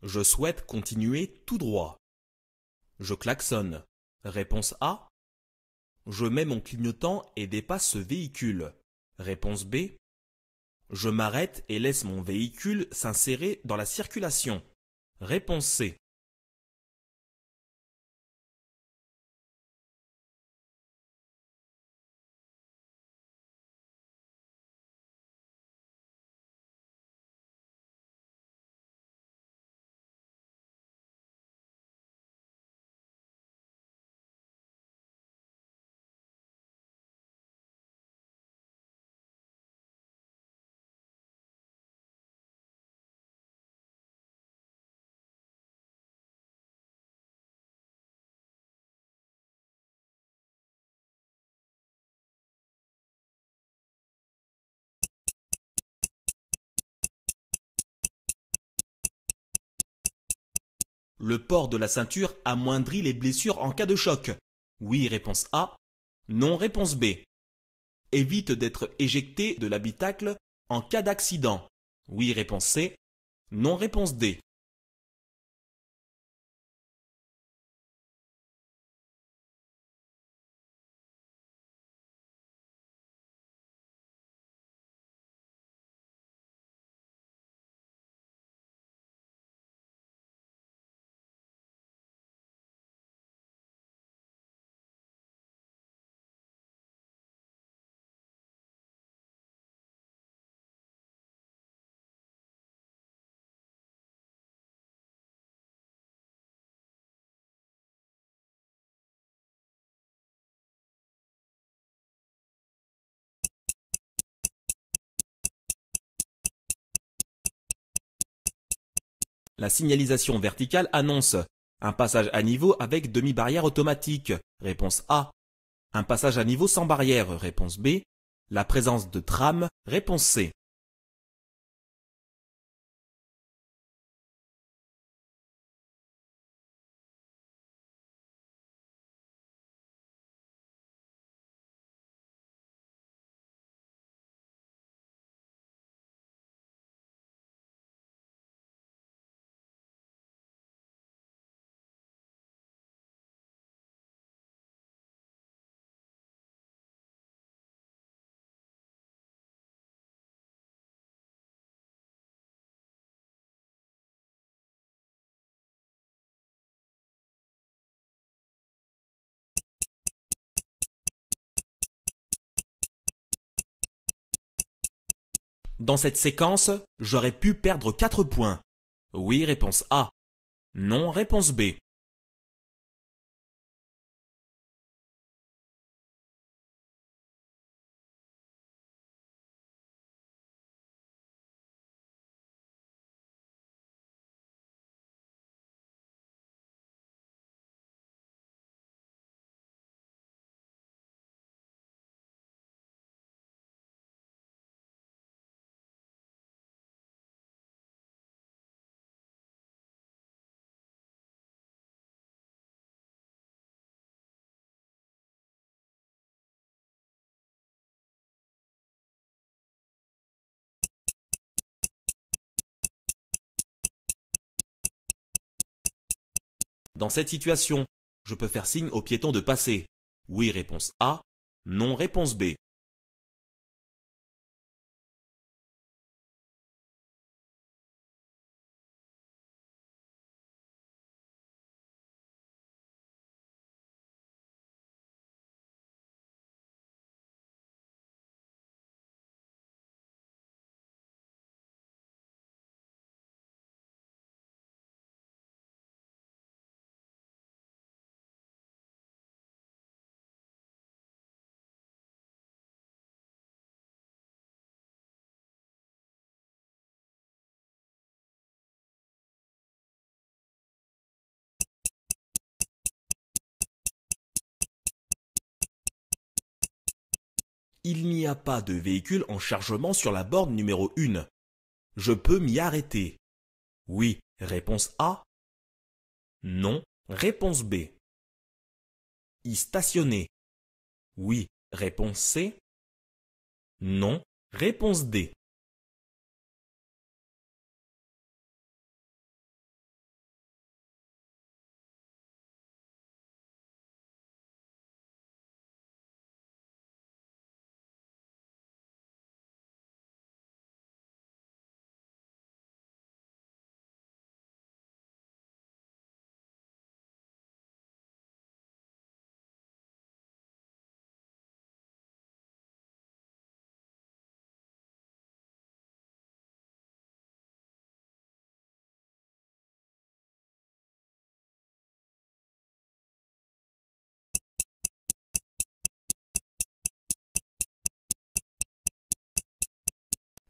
Je souhaite continuer tout droit. Je klaxonne. Réponse A. Je mets mon clignotant et dépasse ce véhicule. Réponse B. Je m'arrête et laisse mon véhicule s'insérer dans la circulation. Réponse C. Le port de la ceinture amoindrit les blessures en cas de choc. Oui, réponse A. Non, réponse B. Évite d'être éjecté de l'habitacle en cas d'accident. Oui, réponse C. Non, réponse D. La signalisation verticale annonce un passage à niveau avec demi-barrière automatique. Réponse A. Un passage à niveau sans barrière. Réponse B. La présence de tram. Réponse C. Dans cette séquence, j'aurais pu perdre 4 points. Oui, réponse A. Non, réponse B. Dans cette situation, je peux faire signe aux piétons de passer. Oui, réponse A. Non, réponse B. Il n'y a pas de véhicule en chargement sur la borne numéro 1. Je peux m'y arrêter. Oui, réponse A. Non, réponse B. Y stationner. Oui, réponse C. Non, réponse D.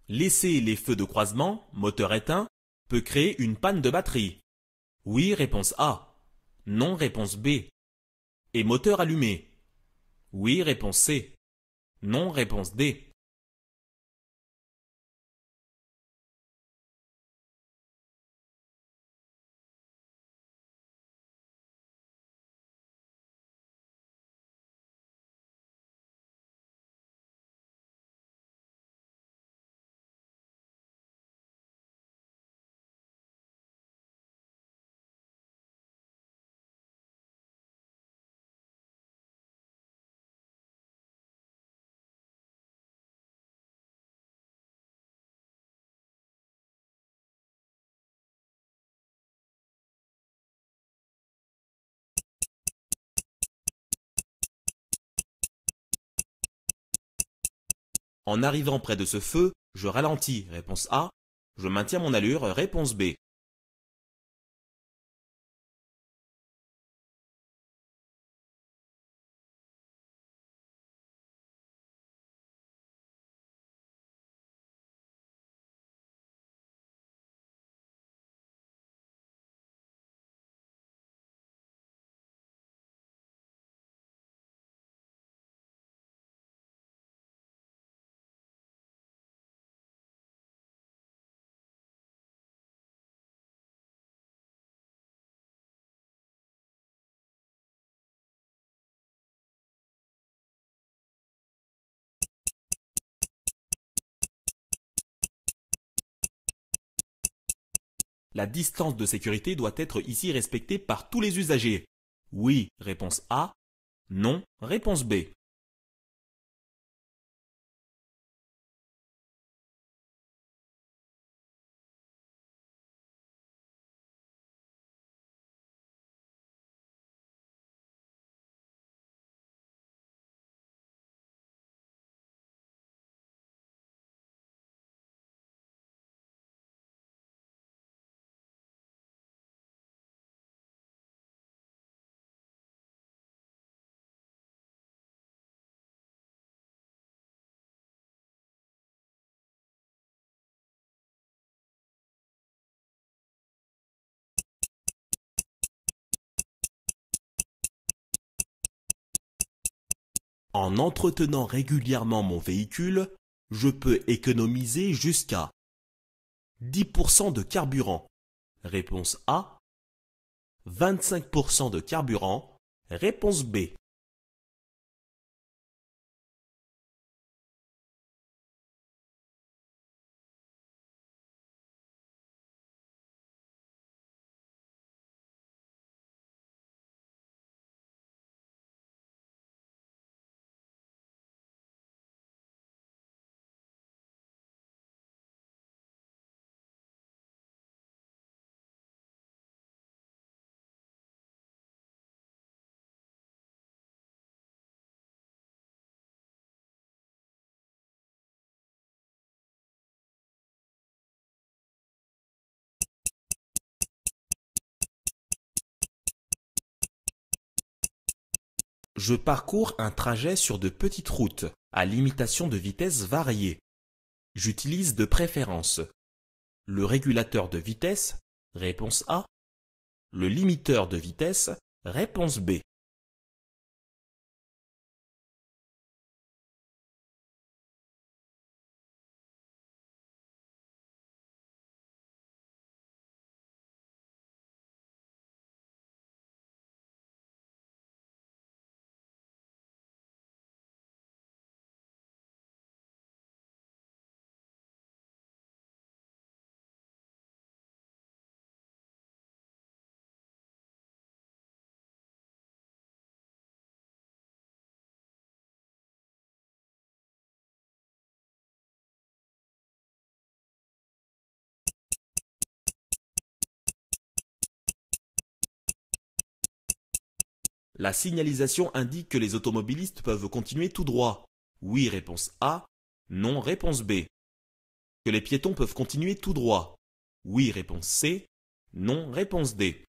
Laisser les feux de croisement, moteur éteint, peut créer une panne de batterie. Oui, réponse A. Non, réponse B. Et moteur allumé. Oui, réponse C. Non, réponse D. En arrivant près de ce feu, je ralentis, réponse A. Je maintiens mon allure, réponse B. La distance de sécurité doit être ici respectée par tous les usagers. Oui, réponse A. Non, réponse B. En entretenant régulièrement mon véhicule, je peux économiser jusqu'à 10% de carburant. Réponse A. 25% de carburant. Réponse B. Je parcours un trajet sur de petites routes, à limitation de vitesse variée. J'utilise de préférence le régulateur de vitesse, réponse A, le limiteur de vitesse, réponse B. La signalisation indique que les automobilistes peuvent continuer tout droit. Oui, réponse A. Non, réponse B. Que les piétons peuvent continuer tout droit. Oui, réponse C. Non, réponse D.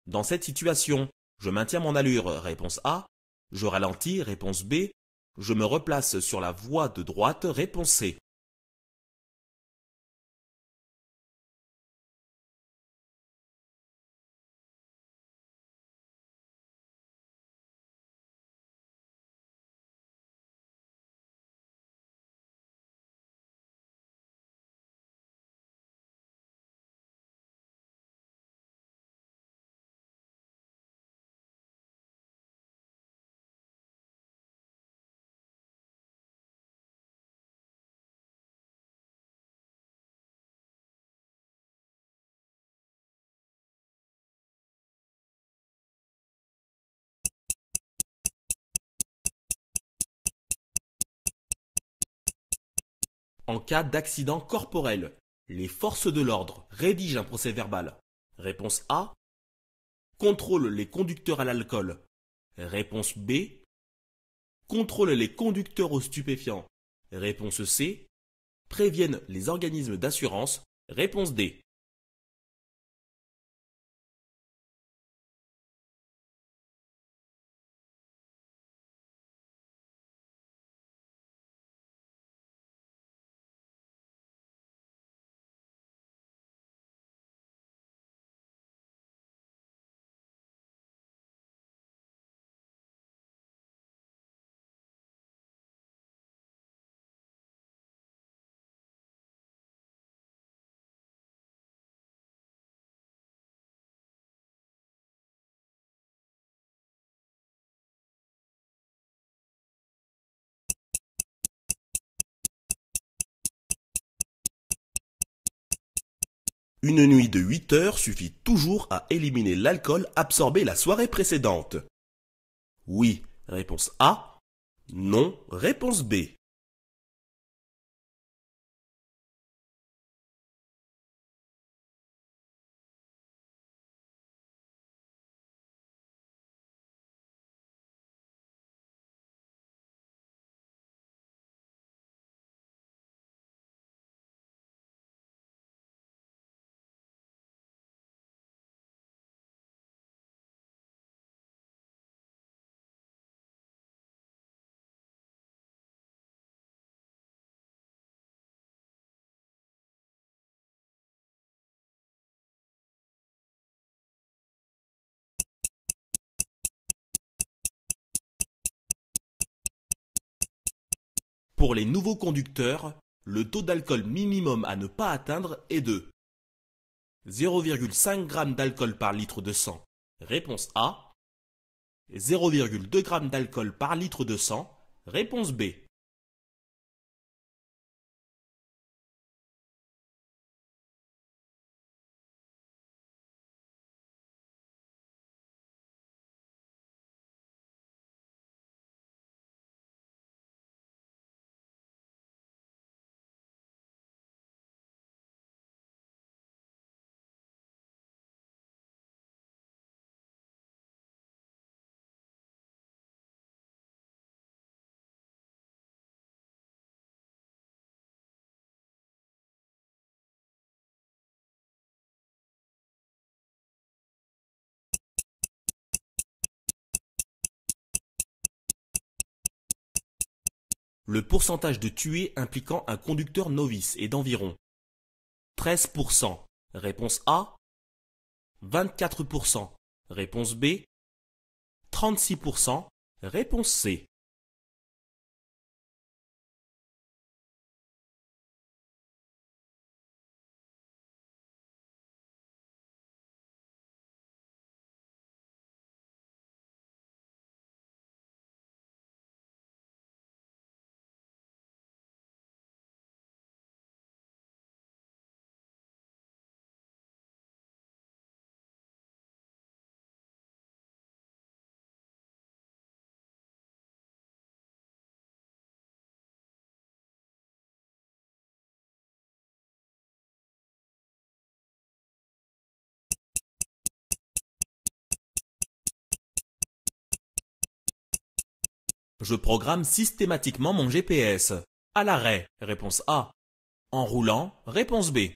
Dans cette situation, je maintiens mon allure, réponse A. Je ralentis, réponse B. Je me replace sur la voie de droite, réponse C. En cas d'accident corporel, les forces de l'ordre rédigent un procès-verbal. Réponse A. Contrôle les conducteurs à l'alcool. Réponse B. Contrôle les conducteurs aux stupéfiants. Réponse C. Préviennent les organismes d'assurance. Réponse D. Une nuit de 8 heures suffit toujours à éliminer l'alcool absorbé la soirée précédente. Oui, réponse A. Non, réponse B. Pour les nouveaux conducteurs, le taux d'alcool minimum à ne pas atteindre est de 0,5 g d'alcool par litre de sang. Réponse A. 0,2 g d'alcool par litre de sang. Réponse B. Le pourcentage de tués impliquant un conducteur novice est d'environ 13%. Réponse A. 24%. Réponse B. 36%. Réponse C. Je programme systématiquement mon GPS. À l'arrêt, réponse A. En roulant, réponse B.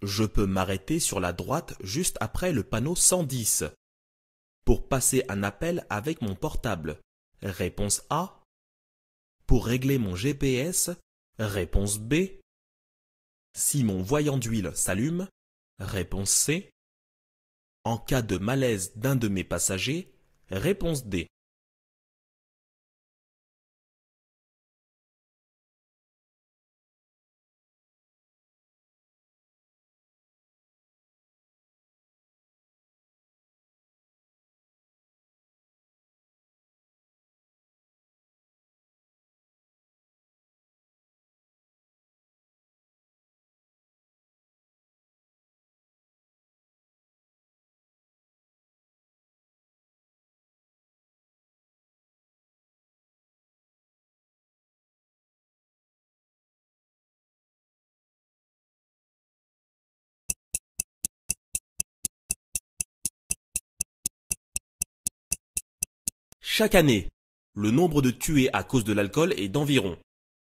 Je peux m'arrêter sur la droite juste après le panneau 110 pour passer un appel avec mon portable. Réponse A. Pour régler mon GPS. Réponse B. Si mon voyant d'huile s'allume. Réponse C. En cas de malaise d'un de mes passagers. Réponse D. Chaque année, le nombre de tués à cause de l'alcool est d'environ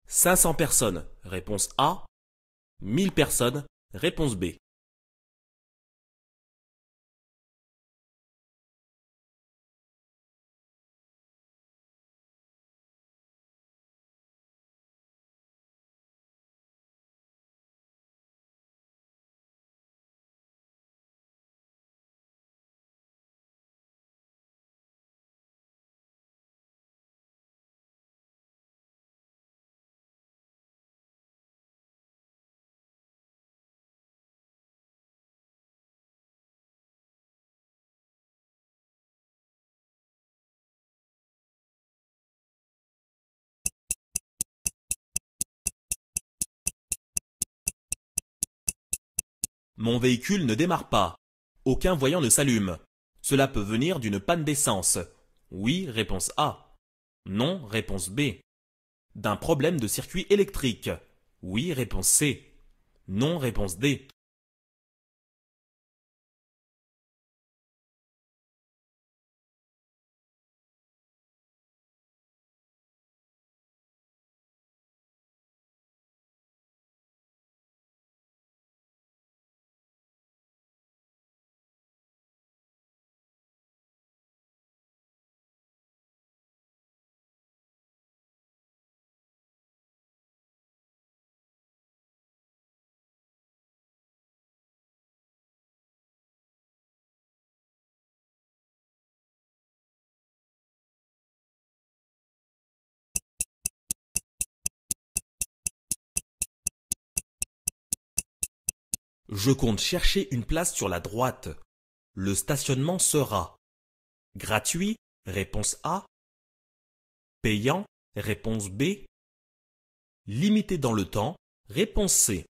500 personnes. Réponse A. 1000 personnes. Réponse B. Mon véhicule ne démarre pas. Aucun voyant ne s'allume. Cela peut venir d'une panne d'essence. Oui, réponse A. Non, réponse B. D'un problème de circuit électrique. Oui, réponse C. Non, réponse D. Je compte chercher une place sur la droite. Le stationnement sera gratuit, réponse A. Payant, réponse B. Limité dans le temps, réponse C.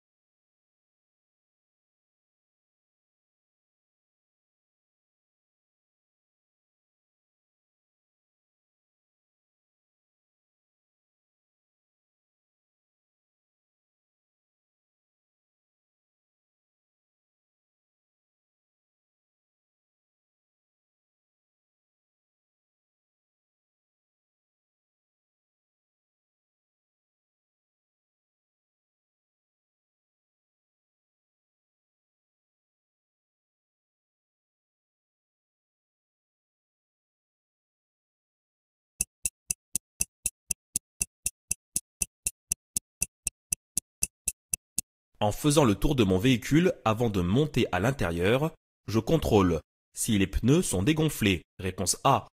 En faisant le tour de mon véhicule avant de monter à l'intérieur, je contrôle si les pneus sont dégonflés. Réponse A.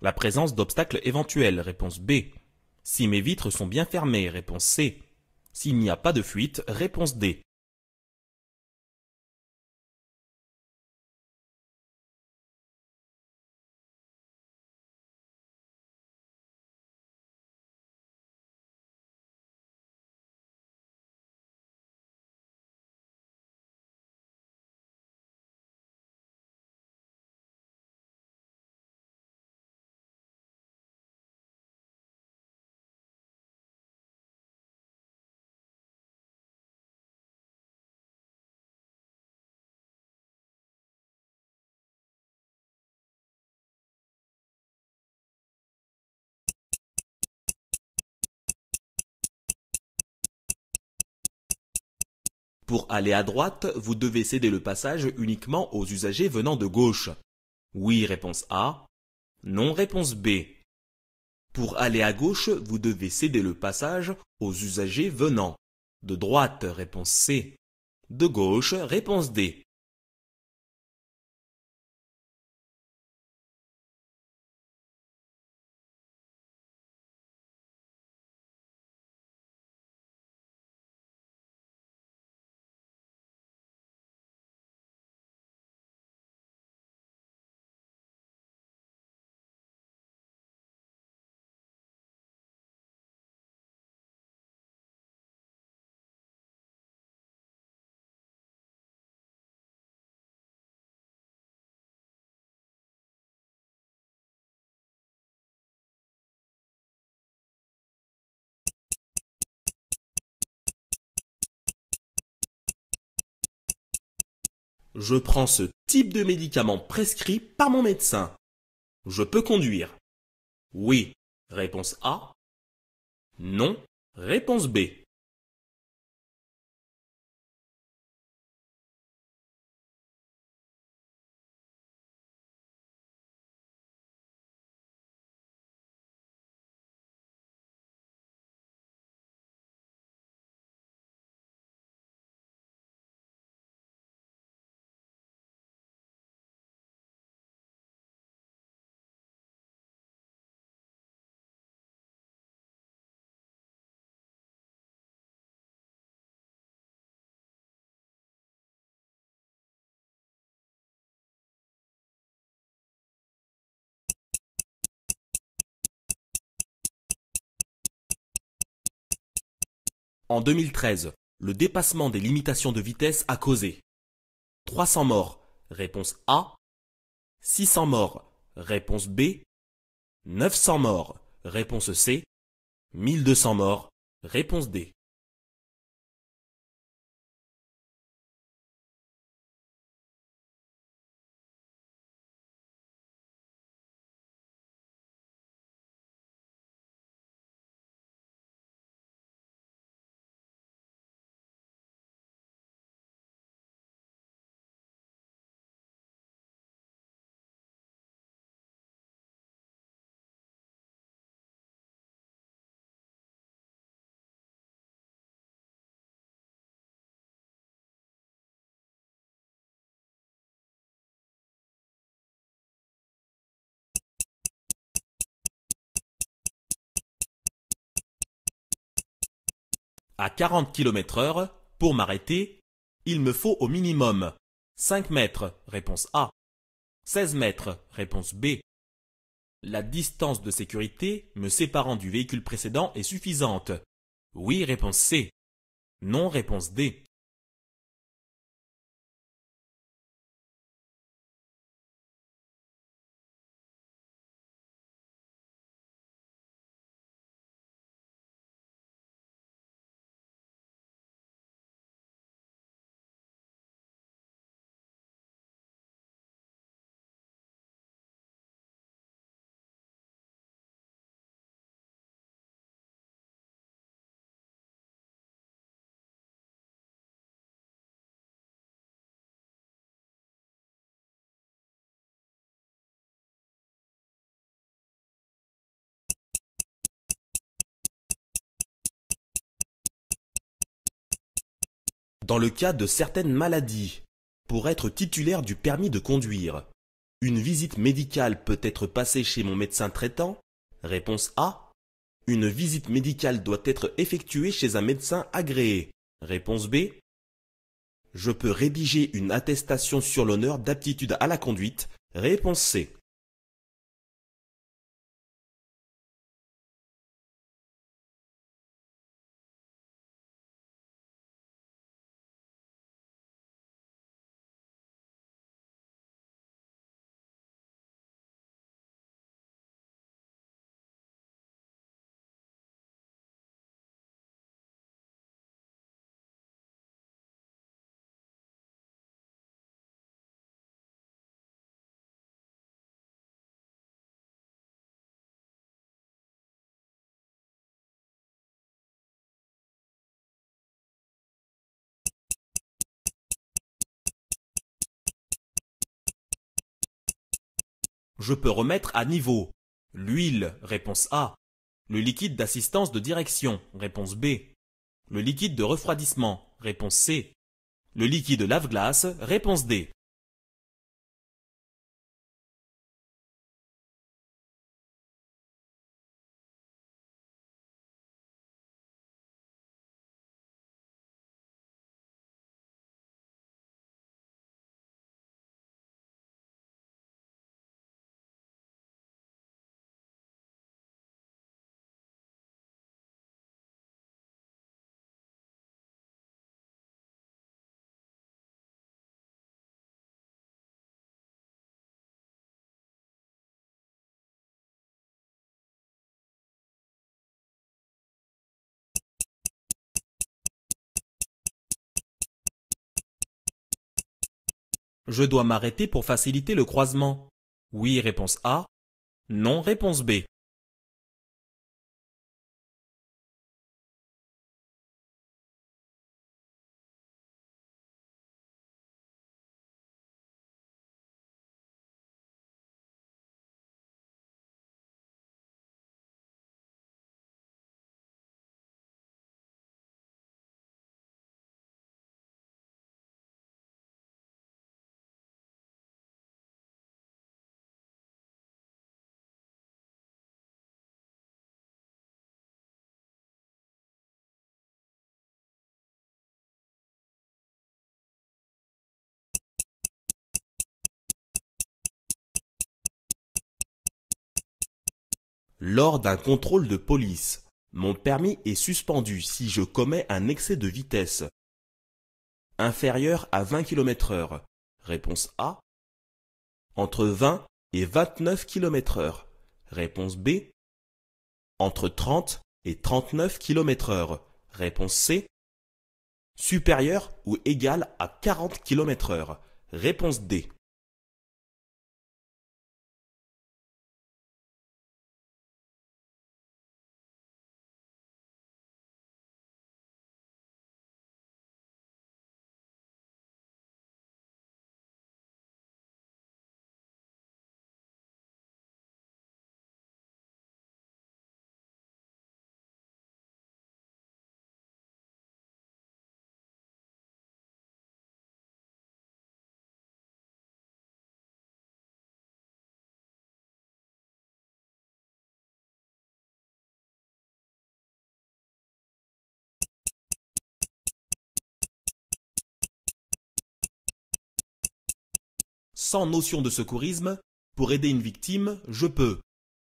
La présence d'obstacles éventuels. Réponse B. Si mes vitres sont bien fermées. Réponse C. S'il n'y a pas de fuite. Réponse D. Pour aller à droite, vous devez céder le passage uniquement aux usagers venant de gauche. Oui, réponse A. Non, réponse B. Pour aller à gauche, vous devez céder le passage aux usagers venant de droite, réponse C. De gauche, réponse D. Je prends ce type de médicament prescrit par mon médecin. Je peux conduire. Oui, réponse A. Non, réponse B. En 2013, le dépassement des limitations de vitesse a causé 300 morts, réponse A. 600 morts, réponse B. 900 morts, réponse C. 1200 morts, réponse D. À 40 km/h, pour m'arrêter, il me faut au minimum 5 mètres, réponse A. 16 mètres, réponse B. La distance de sécurité me séparant du véhicule précédent est suffisante. Oui, réponse C. Non, réponse D. Dans le cas de certaines maladies, pour être titulaire du permis de conduire, une visite médicale peut être passée chez mon médecin traitant? Réponse A. Une visite médicale doit être effectuée chez un médecin agréé. Réponse B. Je peux rédiger une attestation sur l'honneur d'aptitude à la conduite. Réponse C. Je peux remettre à niveau. L'huile, réponse A. Le liquide d'assistance de direction, réponse B. Le liquide de refroidissement, réponse C. Le liquide lave-glace, réponse D. Je dois m'arrêter pour faciliter le croisement. Oui, réponse A. Non, réponse B. Lors d'un contrôle de police, mon permis est suspendu si je commets un excès de vitesse inférieur à 20 km/h. Réponse A. Entre 20 et 29 km/h. Réponse B. Entre 30 et 39 km/h. Réponse C. Supérieur ou égal à 40 km/h. Réponse D. Sans notion de secourisme, pour aider une victime, je peux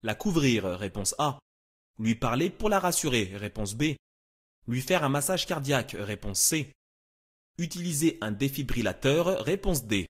la couvrir, réponse A. Lui parler pour la rassurer, réponse B. Lui faire un massage cardiaque, réponse C. Utiliser un défibrillateur, réponse D.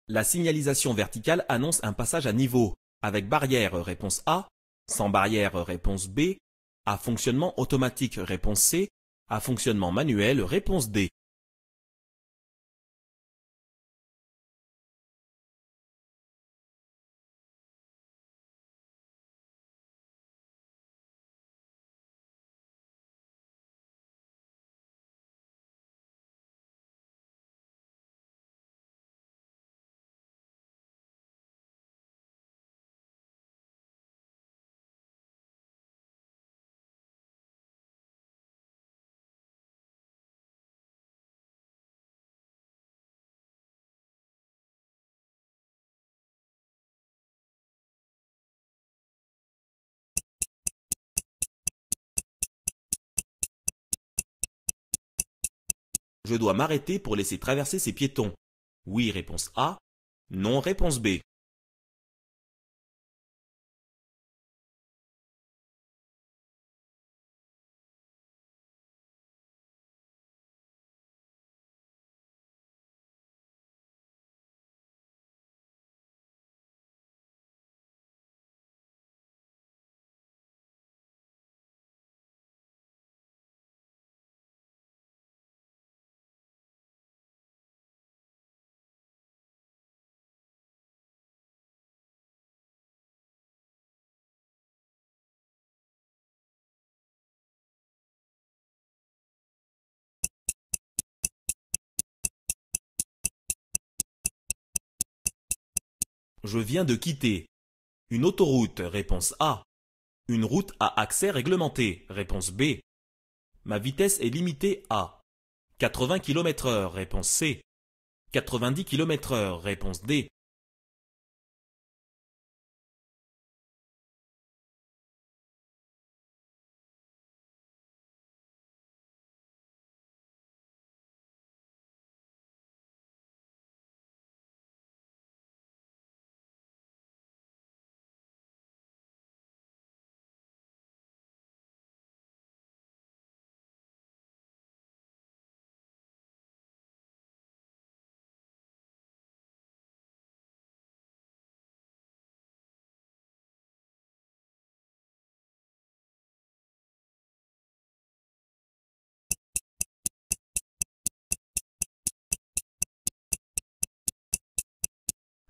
La signalisation verticale annonce un passage à niveau, avec barrière, réponse A. Sans barrière, réponse B. À fonctionnement automatique, réponse C. À fonctionnement manuel, réponse D. Je dois m'arrêter pour laisser traverser ces piétons. Oui, réponse A. Non, réponse B. Je viens de quitter. Une autoroute, réponse A. Une route à accès réglementé, réponse B. Ma vitesse est limitée à 80 km/h, réponse C. 90 km/h, réponse D.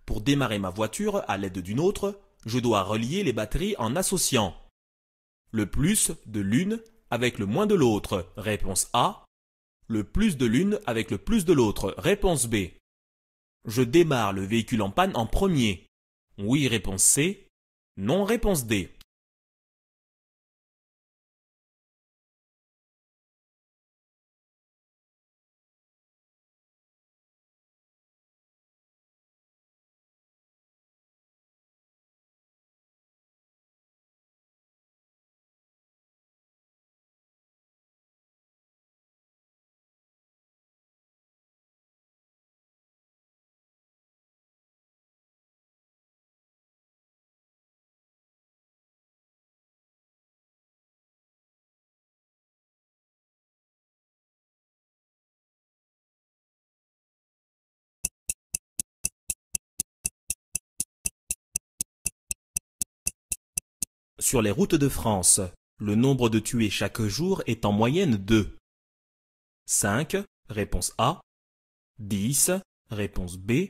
Pour démarrer ma voiture à l'aide d'une autre, je dois relier les batteries en associant le plus de l'une avec le moins de l'autre, réponse A. Le plus de l'une avec le plus de l'autre, réponse B. Je démarre le véhicule en panne en premier. Oui, réponse C. Non, réponse D. Sur les routes de France, le nombre de tués chaque jour est en moyenne de 5, réponse A, 10, réponse B,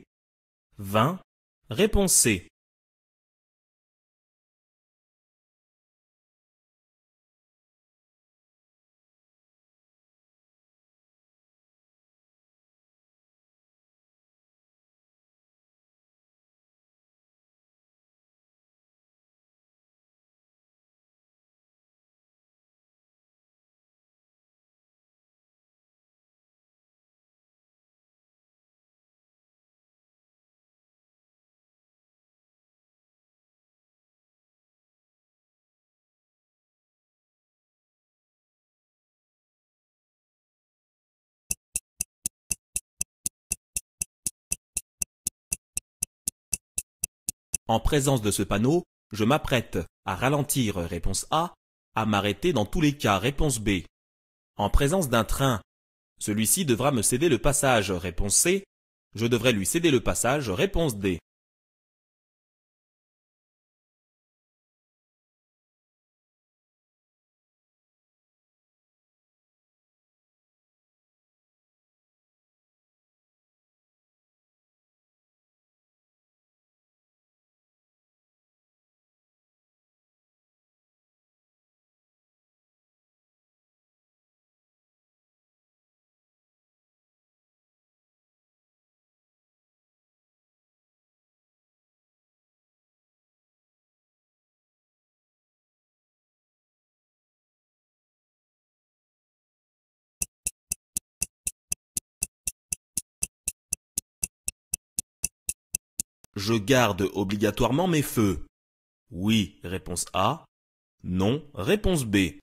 20, réponse C. En présence de ce panneau, je m'apprête à ralentir, réponse A, à m'arrêter dans tous les cas, réponse B. En présence d'un train, celui-ci devra me céder le passage, réponse C. Je devrais lui céder le passage, réponse D. Je garde obligatoirement mes feux. Oui, réponse A. Non, réponse B.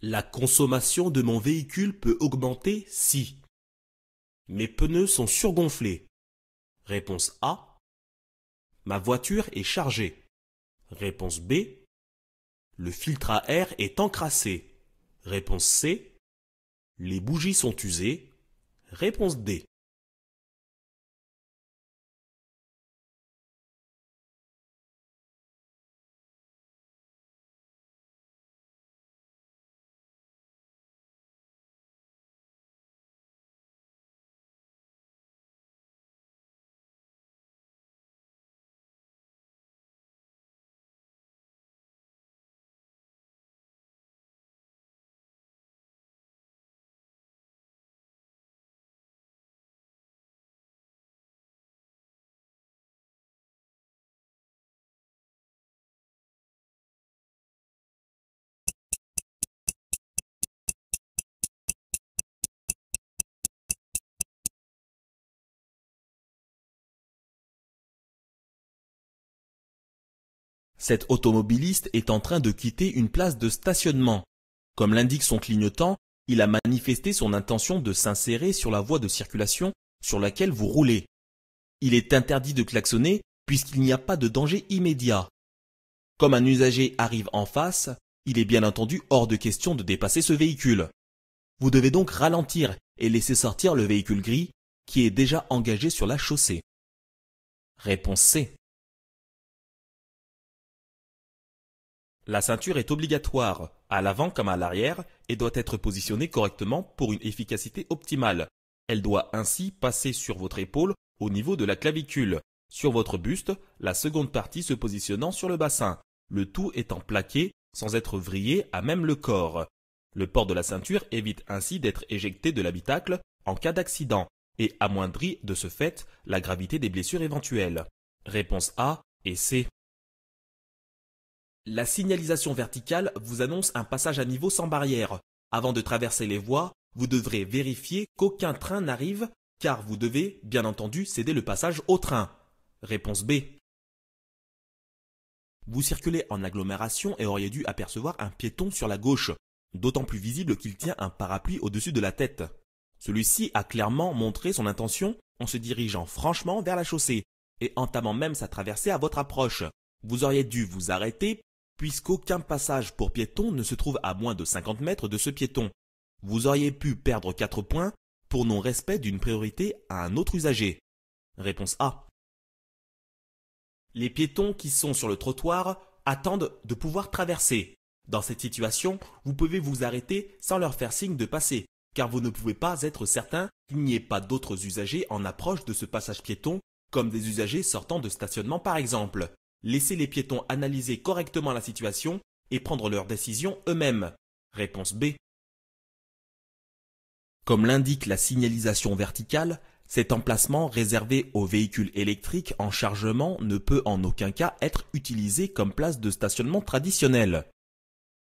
La consommation de mon véhicule peut augmenter si mes pneus sont surgonflés. Réponse A. Ma voiture est chargée. Réponse B. Le filtre à air est encrassé. Réponse C. Les bougies sont usées. Réponse D. Cet automobiliste est en train de quitter une place de stationnement. Comme l'indique son clignotant, il a manifesté son intention de s'insérer sur la voie de circulation sur laquelle vous roulez. Il est interdit de klaxonner puisqu'il n'y a pas de danger immédiat. Comme un usager arrive en face, il est bien entendu hors de question de dépasser ce véhicule. Vous devez donc ralentir et laisser sortir le véhicule gris qui est déjà engagé sur la chaussée. Réponse C. La ceinture est obligatoire, à l'avant comme à l'arrière, et doit être positionnée correctement pour une efficacité optimale. Elle doit ainsi passer sur votre épaule au niveau de la clavicule, sur votre buste, la seconde partie se positionnant sur le bassin, le tout étant plaqué sans être vrillé à même le corps. Le port de la ceinture évite ainsi d'être éjecté de l'habitacle en cas d'accident et amoindrit de ce fait la gravité des blessures éventuelles. Réponse A et C. La signalisation verticale vous annonce un passage à niveau sans barrière. Avant de traverser les voies, vous devrez vérifier qu'aucun train n'arrive car vous devez, bien entendu, céder le passage au train. Réponse B. Vous circulez en agglomération et auriez dû apercevoir un piéton sur la gauche, d'autant plus visible qu'il tient un parapluie au-dessus de la tête. Celui-ci a clairement montré son intention en se dirigeant franchement vers la chaussée et entamant même sa traversée à votre approche. Vous auriez dû vous arrêter puisqu'aucun passage pour piétons ne se trouve à moins de 50 mètres de ce piéton. Vous auriez pu perdre 4 points pour non-respect d'une priorité à un autre usager. Réponse A. Les piétons qui sont sur le trottoir attendent de pouvoir traverser. Dans cette situation, vous pouvez vous arrêter sans leur faire signe de passer, car vous ne pouvez pas être certain qu'il n'y ait pas d'autres usagers en approche de ce passage piéton, comme des usagers sortant de stationnement par exemple. Laissez les piétons analyser correctement la situation et prendre leurs décisions eux-mêmes. Réponse B. Comme l'indique la signalisation verticale, cet emplacement réservé aux véhicules électriques en chargement ne peut en aucun cas être utilisé comme place de stationnement traditionnelle.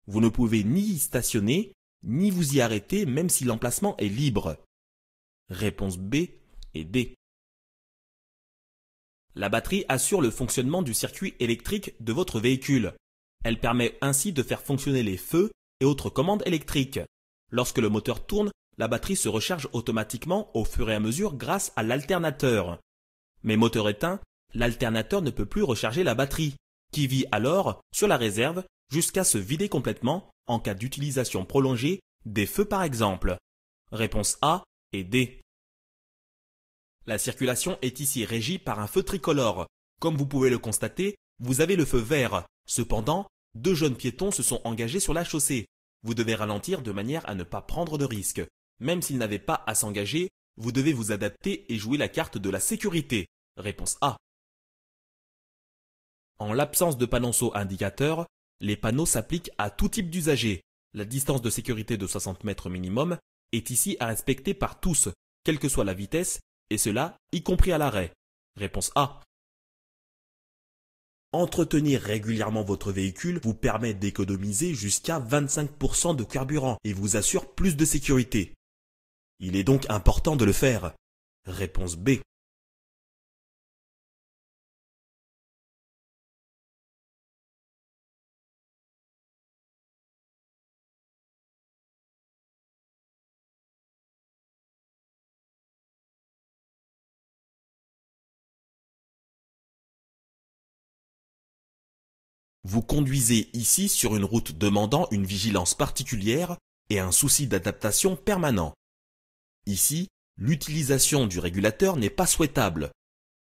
Vous ne pouvez ni y stationner, ni vous y arrêter même si l'emplacement est libre. Réponse B et D. La batterie assure le fonctionnement du circuit électrique de votre véhicule. Elle permet ainsi de faire fonctionner les feux et autres commandes électriques. Lorsque le moteur tourne, la batterie se recharge automatiquement au fur et à mesure grâce à l'alternateur. Mais moteur éteint, l'alternateur ne peut plus recharger la batterie, qui vit alors sur la réserve jusqu'à se vider complètement en cas d'utilisation prolongée des feux par exemple. Réponse A et D. La circulation est ici régie par un feu tricolore. Comme vous pouvez le constater, vous avez le feu vert. Cependant, 2 jeunes piétons se sont engagés sur la chaussée. Vous devez ralentir de manière à ne pas prendre de risques. Même s'ils n'avaient pas à s'engager, vous devez vous adapter et jouer la carte de la sécurité. Réponse A. En l'absence de panonceaux indicateurs, les panneaux s'appliquent à tout type d'usager. La distance de sécurité de 60 mètres minimum est ici à respecter par tous, quelle que soit la vitesse, et cela y compris à l'arrêt. Réponse A. Entretenir régulièrement votre véhicule vous permet d'économiser jusqu'à 25% de carburant et vous assure plus de sécurité. Il est donc important de le faire. Réponse B. Vous conduisez ici sur une route demandant une vigilance particulière et un souci d'adaptation permanent. Ici, l'utilisation du régulateur n'est pas souhaitable,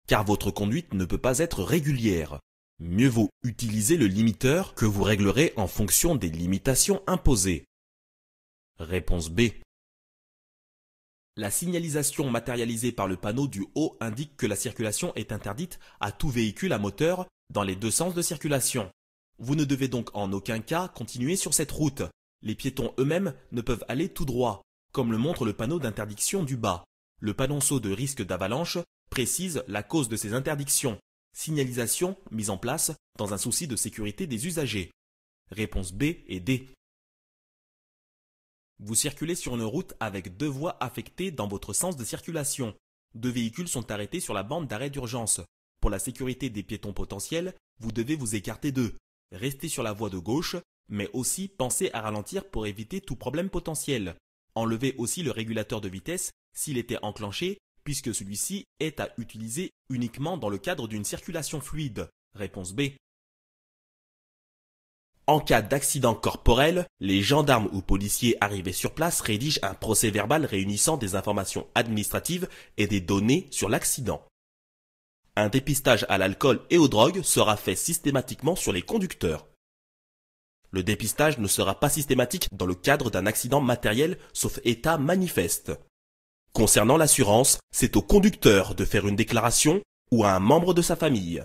car votre conduite ne peut pas être régulière. Mieux vaut utiliser le limiteur que vous réglerez en fonction des limitations imposées. Réponse B. La signalisation matérialisée par le panneau du haut indique que la circulation est interdite à tout véhicule à moteur dans les deux sens de circulation. Vous ne devez donc en aucun cas continuer sur cette route. Les piétons eux-mêmes ne peuvent aller tout droit, comme le montre le panneau d'interdiction du bas. Le panonceau de risque d'avalanche précise la cause de ces interdictions. Signalisation mise en place dans un souci de sécurité des usagers. Réponse B et D. Vous circulez sur une route avec deux voies affectées dans votre sens de circulation. Deux véhicules sont arrêtés sur la bande d'arrêt d'urgence. Pour la sécurité des piétons potentiels, vous devez vous écarter d'eux. Restez sur la voie de gauche, mais aussi pensez à ralentir pour éviter tout problème potentiel. Enlevez aussi le régulateur de vitesse s'il était enclenché, puisque celui-ci est à utiliser uniquement dans le cadre d'une circulation fluide. Réponse B. En cas d'accident corporel, les gendarmes ou policiers arrivés sur place rédigent un procès-verbal réunissant des informations administratives et des données sur l'accident. Un dépistage à l'alcool et aux drogues sera fait systématiquement sur les conducteurs. Le dépistage ne sera pas systématique dans le cadre d'un accident matériel sauf état manifeste. Concernant l'assurance, c'est au conducteur de faire une déclaration ou à un membre de sa famille.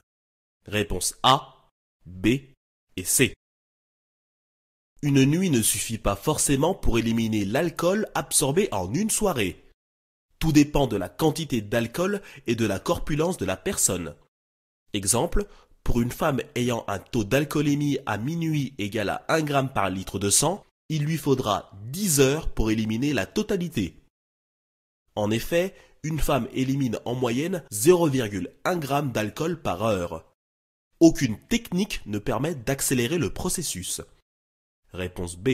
Réponse A, B et C. Une nuit ne suffit pas forcément pour éliminer l'alcool absorbé en une soirée. Tout dépend de la quantité d'alcool et de la corpulence de la personne. Exemple, pour une femme ayant un taux d'alcoolémie à minuit égal à 1 g par litre de sang, il lui faudra 10 heures pour éliminer la totalité. En effet, une femme élimine en moyenne 0,1 g d'alcool par heure. Aucune technique ne permet d'accélérer le processus. Réponse B.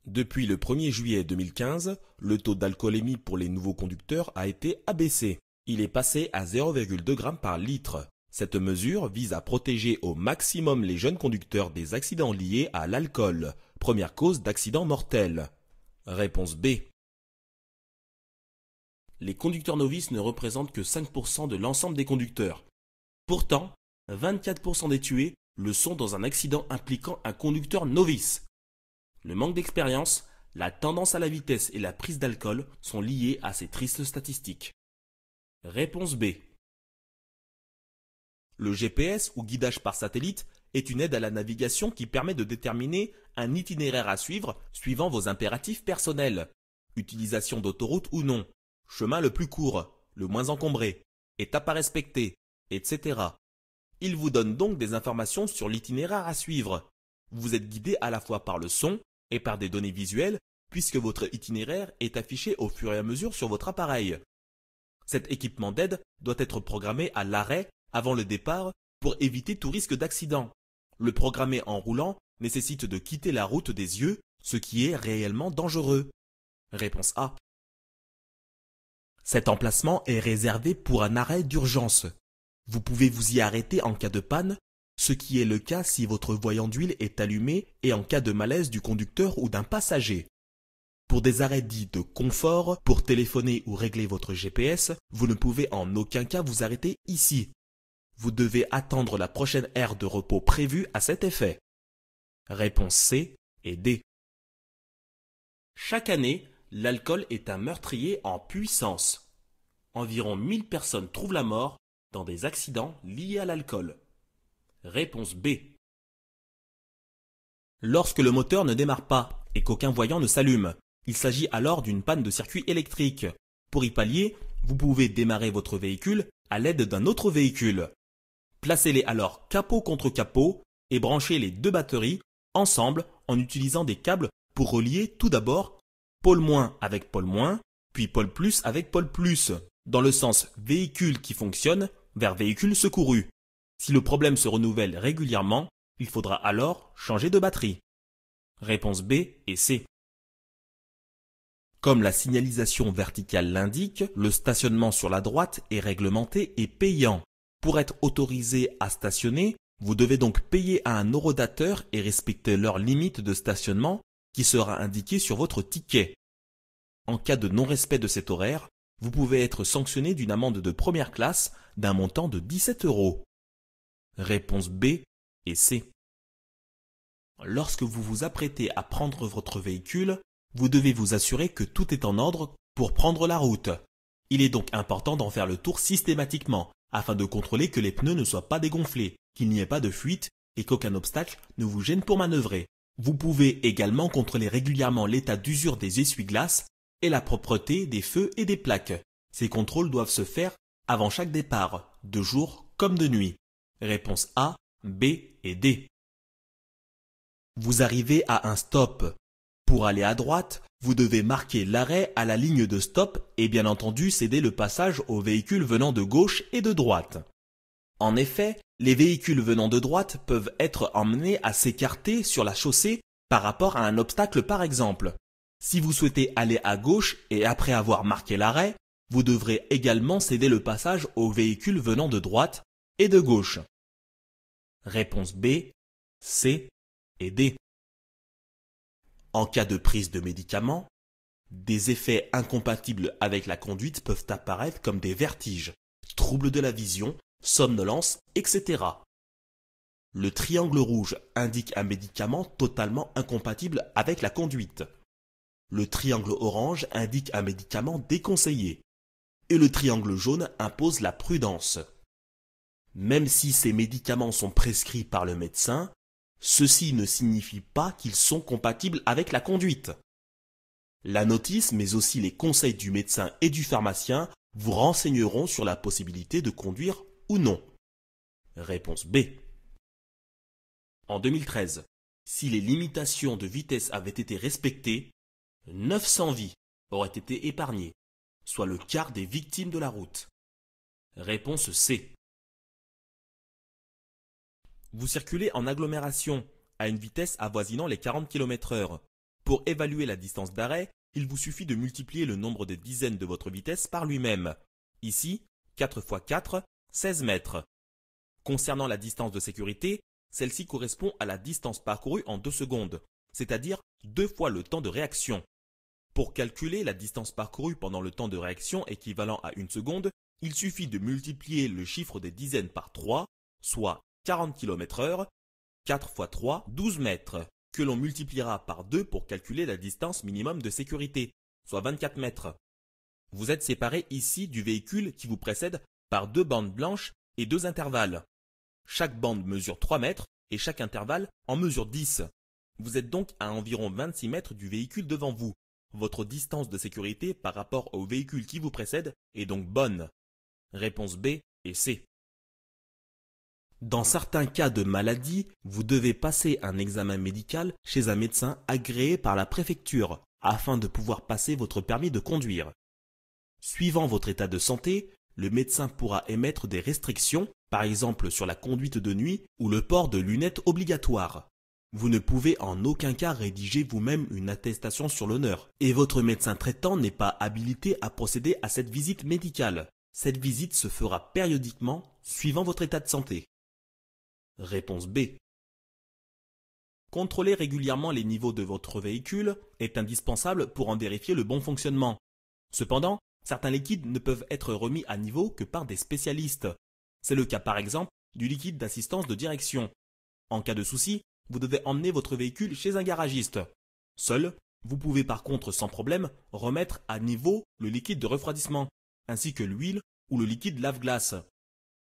Depuis le 1er juillet 2015, le taux d'alcoolémie pour les nouveaux conducteurs a été abaissé. Il est passé à 0,2 g par litre. Cette mesure vise à protéger au maximum les jeunes conducteurs des accidents liés à l'alcool, première cause d'accident mortel. Réponse B. Les conducteurs novices ne représentent que 5% de l'ensemble des conducteurs. Pourtant, 24% des tués le sont dans un accident impliquant un conducteur novice. Le manque d'expérience, la tendance à la vitesse et la prise d'alcool sont liés à ces tristes statistiques. Réponse B. Le GPS ou guidage par satellite est une aide à la navigation qui permet de déterminer un itinéraire à suivre suivant vos impératifs personnels. Utilisation d'autoroute ou non, chemin le plus court, le moins encombré, étape à respecter, etc. Il vous donne donc des informations sur l'itinéraire à suivre. Vous êtes guidé à la fois par le son et par des données visuelles puisque votre itinéraire est affiché au fur et à mesure sur votre appareil. Cet équipement d'aide doit être programmé à l'arrêt avant le départ pour éviter tout risque d'accident. Le programmer en roulant nécessite de quitter la route des yeux, ce qui est réellement dangereux. Réponse A. Cet emplacement est réservé pour un arrêt d'urgence. Vous pouvez vous y arrêter en cas de panne, ce qui est le cas si votre voyant d'huile est allumé et en cas de malaise du conducteur ou d'un passager. Pour des arrêts dits de confort, pour téléphoner ou régler votre GPS, vous ne pouvez en aucun cas vous arrêter ici. Vous devez attendre la prochaine aire de repos prévue à cet effet. Réponse C et D. Chaque année, l'alcool est un meurtrier en puissance. Environ 1000 personnes trouvent la mort dans des accidents liés à l'alcool. Réponse B. Lorsque le moteur ne démarre pas et qu'aucun voyant ne s'allume, il s'agit alors d'une panne de circuit électrique. Pour y pallier, vous pouvez démarrer votre véhicule à l'aide d'un autre véhicule. Placez-les alors capot contre capot et branchez les deux batteries ensemble en utilisant des câbles pour relier tout d'abord pôle moins avec pôle moins, puis pôle plus avec pôle plus, dans le sens véhicule qui fonctionne vers véhicule secouru. Si le problème se renouvelle régulièrement, il faudra alors changer de batterie. Réponse B et C. Comme la signalisation verticale l'indique, le stationnement sur la droite est réglementé et payant. Pour être autorisé à stationner, vous devez donc payer à un horodateur et respecter l'heure limite de stationnement qui sera indiquée sur votre ticket. En cas de non-respect de cet horaire, vous pouvez être sanctionné d'une amende de première classe d'un montant de 17 €. Réponse B et C. Lorsque vous vous apprêtez à prendre votre véhicule, vous devez vous assurer que tout est en ordre pour prendre la route. Il est donc important d'en faire le tour systématiquement afin de contrôler que les pneus ne soient pas dégonflés, qu'il n'y ait pas de fuite et qu'aucun obstacle ne vous gêne pour manœuvrer. Vous pouvez également contrôler régulièrement l'état d'usure des essuie-glaces et la propreté des feux et des plaques. Ces contrôles doivent se faire avant chaque départ, de jour comme de nuit. Réponse A, B et D. Vous arrivez à un stop. Pour aller à droite, vous devez marquer l'arrêt à la ligne de stop et bien entendu céder le passage aux véhicules venant de gauche et de droite. En effet, les véhicules venant de droite peuvent être emmenés à s'écarter sur la chaussée par rapport à un obstacle par exemple. Si vous souhaitez aller à gauche et après avoir marqué l'arrêt, vous devrez également céder le passage aux véhicules venant de droite et de gauche. Réponse B, C et D. En cas de prise de médicaments, des effets incompatibles avec la conduite peuvent apparaître comme des vertiges, troubles de la vision, somnolence, etc. Le triangle rouge indique un médicament totalement incompatible avec la conduite. Le triangle orange indique un médicament déconseillé. Et le triangle jaune impose la prudence. Même si ces médicaments sont prescrits par le médecin, ceci ne signifie pas qu'ils sont compatibles avec la conduite. La notice, mais aussi les conseils du médecin et du pharmacien vous renseigneront sur la possibilité de conduire ou non. Réponse B. En 2013, si les limitations de vitesse avaient été respectées, 900 vies auraient été épargnées, soit le quart des victimes de la route. Réponse C. Vous circulez en agglomération à une vitesse avoisinant les 40 km/h. Pour évaluer la distance d'arrêt, il vous suffit de multiplier le nombre de dizaines de votre vitesse par lui-même. Ici, 4 x 4, 16 mètres. Concernant la distance de sécurité, celle-ci correspond à la distance parcourue en 2 secondes, c'est-à-dire 2 fois le temps de réaction. Pour calculer la distance parcourue pendant le temps de réaction équivalent à 1 seconde, il suffit de multiplier le chiffre des dizaines par 3, soit 40 km/h, 4 x 3, 12 mètres, que l'on multipliera par 2 pour calculer la distance minimum de sécurité, soit 24 mètres. Vous êtes séparé ici du véhicule qui vous précède par 2 bandes blanches et 2 intervalles. Chaque bande mesure 3 mètres et chaque intervalle en mesure 10. Vous êtes donc à environ 26 mètres du véhicule devant vous. Votre distance de sécurité par rapport au véhicule qui vous précède est donc bonne. Réponse B et C. Dans certains cas de maladie, vous devez passer un examen médical chez un médecin agréé par la préfecture afin de pouvoir passer votre permis de conduire. Suivant votre état de santé, le médecin pourra émettre des restrictions, par exemple sur la conduite de nuit ou le port de lunettes obligatoire. Vous ne pouvez en aucun cas rédiger vous-même une attestation sur l'honneur et votre médecin traitant n'est pas habilité à procéder à cette visite médicale. Cette visite se fera périodiquement suivant votre état de santé. Réponse B. Contrôler régulièrement les niveaux de votre véhicule est indispensable pour en vérifier le bon fonctionnement. Cependant, certains liquides ne peuvent être remis à niveau que par des spécialistes. C'est le cas par exemple du liquide d'assistance de direction. En cas de souci, vous devez emmener votre véhicule chez un garagiste. Seul, vous pouvez par contre sans problème remettre à niveau le liquide de refroidissement, ainsi que l'huile ou le liquide lave-glace.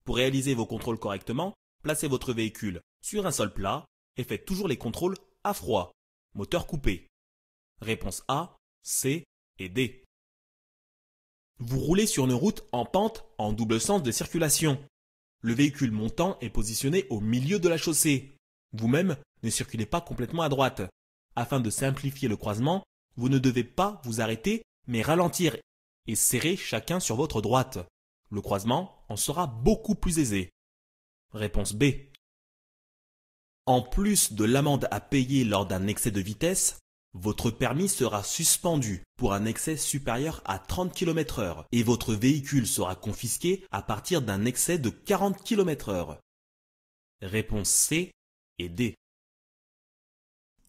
Pour réaliser vos contrôles correctement, placez votre véhicule sur un sol plat et faites toujours les contrôles à froid, moteur coupé. Réponse A, C et D. Vous roulez sur une route en pente en double sens de circulation. Le véhicule montant est positionné au milieu de la chaussée. Vous-même, ne circulez pas complètement à droite. Afin de simplifier le croisement, vous ne devez pas vous arrêter, mais ralentir et serrer chacun sur votre droite. Le croisement en sera beaucoup plus aisé. Réponse B. En plus de l'amende à payer lors d'un excès de vitesse, Votre permis sera suspendu pour un excès supérieur à 30 km/h et votre véhicule sera confisqué à partir d'un excès de 40 km/h. Réponse C et D.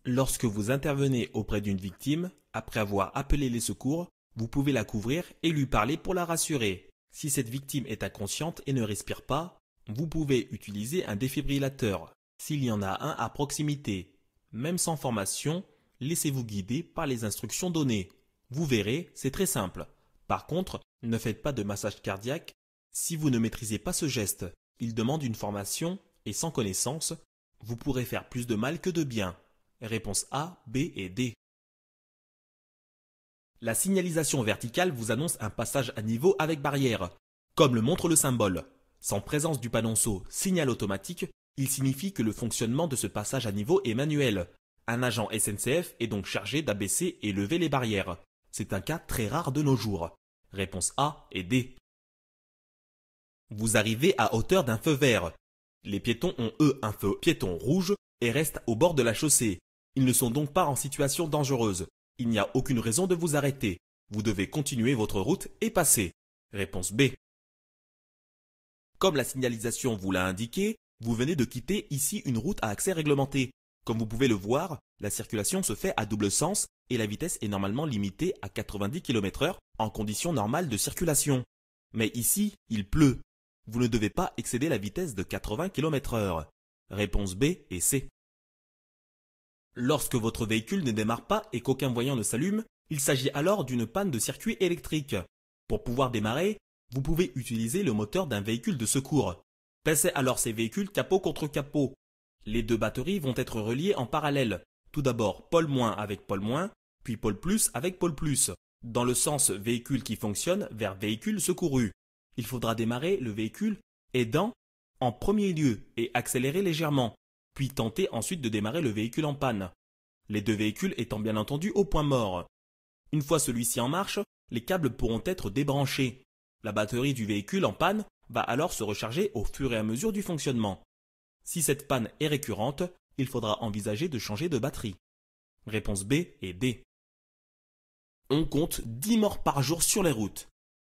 Lorsque vous intervenez auprès d'une victime, après avoir appelé les secours, vous pouvez la couvrir et lui parler pour la rassurer. Si cette victime est inconsciente et ne respire pas, vous pouvez utiliser un défibrillateur, s'il y en a un à proximité. Même sans formation, laissez-vous guider par les instructions données. Vous verrez, c'est très simple. Par contre, ne faites pas de massage cardiaque si vous ne maîtrisez pas ce geste. Il demande une formation et sans connaissance, vous pourrez faire plus de mal que de bien. Réponse A, B et D. La signalisation verticale vous annonce un passage à niveau avec barrière, comme le montre le symbole. Sans présence du panonceau signal automatique, il signifie que le fonctionnement de ce passage à niveau est manuel. Un agent SNCF est donc chargé d'abaisser et lever les barrières. C'est un cas très rare de nos jours. Réponse A et D. Vous arrivez à hauteur d'un feu vert. Les piétons ont eux un feu piéton rouge et restent au bord de la chaussée. Ils ne sont donc pas en situation dangereuse. Il n'y a aucune raison de vous arrêter. Vous devez continuer votre route et passer. Réponse B. Comme la signalisation vous l'a indiqué, vous venez de quitter ici une route à accès réglementé. Comme vous pouvez le voir, la circulation se fait à double sens et la vitesse est normalement limitée à 90 km/h en conditions normales de circulation. Mais ici, il pleut. Vous ne devez pas excéder la vitesse de 80 km/h. Réponse B et C. Lorsque votre véhicule ne démarre pas et qu'aucun voyant ne s'allume, il s'agit alors d'une panne de circuit électrique. Pour pouvoir démarrer, vous pouvez utiliser le moteur d'un véhicule de secours. Placez alors ces véhicules capot contre capot. Les deux batteries vont être reliées en parallèle. Tout d'abord pôle- avec pôle-, puis pôle+ avec pôle+, dans le sens véhicule qui fonctionne vers véhicule secouru. Il faudra démarrer le véhicule aidant en premier lieu et accélérer légèrement, puis tenter ensuite de démarrer le véhicule en panne. Les deux véhicules étant bien entendu au point mort. Une fois celui-ci en marche, les câbles pourront être débranchés. La batterie du véhicule en panne va alors se recharger au fur et à mesure du fonctionnement. Si cette panne est récurrente, il faudra envisager de changer de batterie. Réponse B et D. On compte 10 morts par jour sur les routes,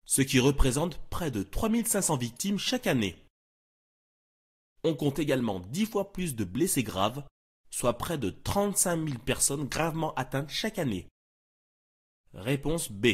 ce qui représente près de 3500 victimes chaque année. On compte également 10 fois plus de blessés graves, soit près de 35 000 personnes gravement atteintes chaque année. Réponse B.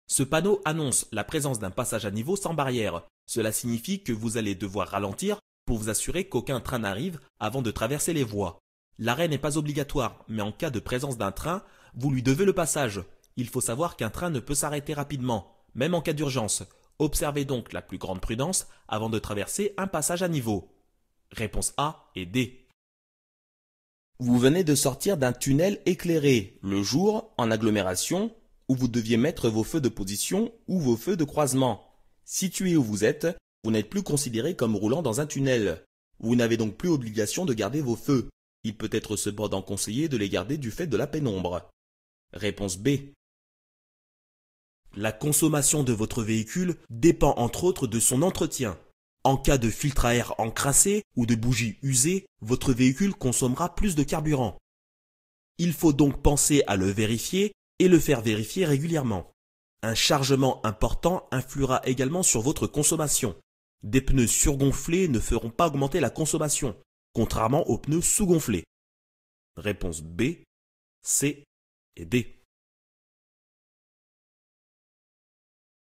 Ce panneau annonce la présence d'un passage à niveau sans barrière. Cela signifie que vous allez devoir ralentir pour vous assurer qu'aucun train n'arrive avant de traverser les voies. L'arrêt n'est pas obligatoire, mais en cas de présence d'un train, vous lui devez le passage. Il faut savoir qu'un train ne peut s'arrêter rapidement, même en cas d'urgence. Observez donc la plus grande prudence avant de traverser un passage à niveau. Réponse A et D. Vous venez de sortir d'un tunnel éclairé, le jour, en agglomération, où vous deviez mettre vos feux de position ou vos feux de croisement. Situé où vous êtes, vous n'êtes plus considéré comme roulant dans un tunnel. Vous n'avez donc plus obligation de garder vos feux. Il peut être cependant conseillé de les garder du fait de la pénombre. Réponse B. La consommation de votre véhicule dépend entre autres de son entretien. En cas de filtre à air encrassé ou de bougie usée, votre véhicule consommera plus de carburant. Il faut donc penser à le vérifier et le faire vérifier régulièrement. Un chargement important influera également sur votre consommation. Des pneus surgonflés ne feront pas augmenter la consommation, contrairement aux pneus sous-gonflés. Réponse B, C et D.